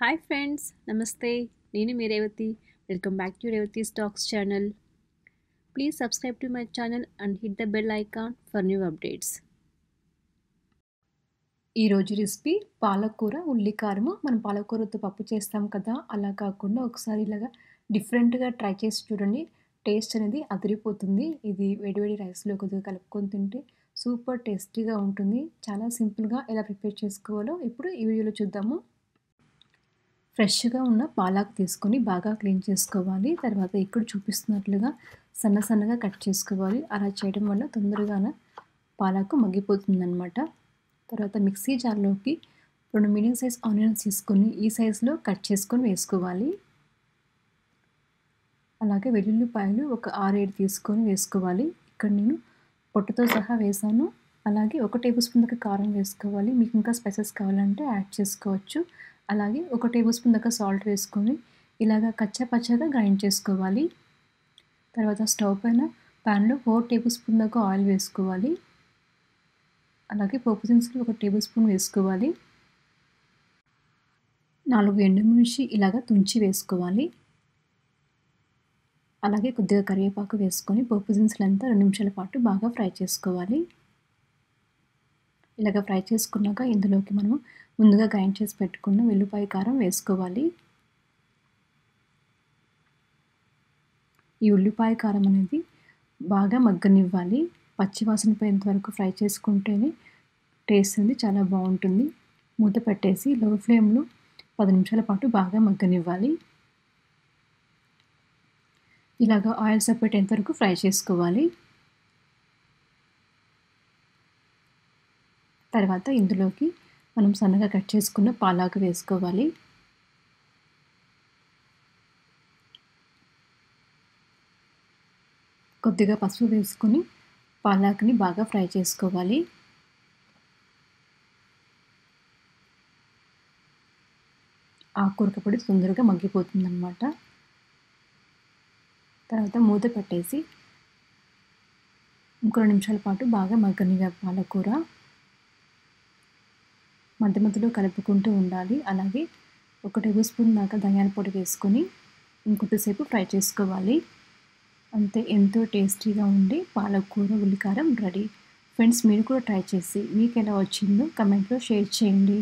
Hi friends, నమస్తే. నేను మీ Revathi. Welcome back to Revathi stocks channel. Please subscribe to my channel and hit the bell icon for new updates. ఈరోజు recipe పాలకూర ఉల్లికారము. మనం పాలకూరతో పప్పు చేస్తాం కదా, అలా కాకుండా ఒకసారి ఇలాగా డిఫరెంట్గా ట్రై చేసి చూడండి. టేస్ట్ అనేది అదిరిపోతుంది. ఇది వేడివేడి రైస్లో కొద్దిగా కలుపుకొని తింటే సూపర్ టేస్టీగా ఉంటుంది. చాలా సింపుల్గా ఎలా ప్రిపేర్ చేసుకోవాలో ఇప్పుడు ఈ వీడియోలో చూద్దాము. ఫ్రెష్గా ఉన్న పాలాకు తీసుకొని బాగా క్లీన్ చేసుకోవాలి. తర్వాత ఇక్కడ చూపిస్తున్నట్లుగా సన్నగా కట్ చేసుకోవాలి. అలా చేయడం వల్ల తొందరగానే పాలాకు మగ్గిపోతుందన్నమాట. తర్వాత మిక్సీ జార్లోకి 2 మీడియం సైజ్ ఆనియన్స్ తీసుకొని ఈ సైజులో కట్ చేసుకొని వేసుకోవాలి. అలాగే వెల్లుల్లిపాయలు ఒక 6-7 తీసుకొని వేసుకోవాలి. ఇక్కడ నేను పొట్టుతో సహా వేసాను. అలాగే 1 టేబుల్ స్పూన్ దాకా కారం వేసుకోవాలి. మీకు ఇంకా స్పైసెస్ కావాలంటే యాడ్ చేసుకోవచ్చు. అలాగే 1 టేబుల్ స్పూన్ దాకా సాల్ట్ వేసుకొని ఇలాగ కచ్చాపచ్చాగా గ్రైండ్ చేసుకోవాలి. తర్వాత స్టవ్ పైన ప్యాన్లో 4 టేబుల్ స్పూన్ దాకా ఆయిల్ వేసుకోవాలి. అలాగే పోపు దినుసులు 1 టేబుల్ స్పూన్ వేసుకోవాలి. 4 ఎండుమిర్చి ఇలాగ తుంచి వేసుకోవాలి. అలాగే కొద్దిగా కరివేపాకు వేసుకొని పోపు దినుసులంతా 2 నిమిషాల పాటు బాగా ఫ్రై చేసుకోవాలి. ఇలాగ ఫ్రై చేసుకున్నాక ఇందులోకి మనం ముందుగా గ్రైండ్ చేసి పెట్టుకున్న వెల్లుల్లిపాయ కారం వేసుకోవాలి. ఈ ఉల్లిపాయ కారం అనేది బాగా మగ్గనివ్వాలి. పచ్చివాసన పోయేంత వరకు ఫ్రై చేసుకుంటేనే టేస్ట్ అనేది చాలా బాగుంటుంది. మూత పెట్టేసి లో ఫ్లేమ్లో 10 నిమిషాల పాటు బాగా మగ్గనివ్వాలి. ఇలాగ ఆయిల్ సపరేట్ అయ్యేంత వరకు ఫ్రై చేసుకోవాలి. తర్వాత ఇందులోకి మనం సన్నగా కట్ చేసుకున్న పాలాకు వేసుకోవాలి. కొద్దిగా పసుపు వేసుకొని పాలాకుని బాగా ఫ్రై చేసుకోవాలి. ఆకుకూర పొడి తొందరగా మగ్గిపోతుందన్నమాట. తర్వాత మూత పెట్టేసి ఇంకో 2 నిమిషాల పాటు బాగా మగ్గనివ్వాలి పాలకూర. మధ్య మధ్యలో కలుపుకుంటూ ఉండాలి. అలాగే 1 టేబుల్ స్పూన్ దాకా ధనియాల పొడి వేసుకొని ఇంకొద్దిసేపు ఫ్రై చేసుకోవాలి. అంతే, ఎంతో టేస్టీగా ఉండే పాలకూర ఉల్లికారం రెడీ. ఫ్రెండ్స్, మీరు కూడా ట్రై చేసి మీకు ఎలా వచ్చిందో కమెంట్లో షేర్ చేయండి.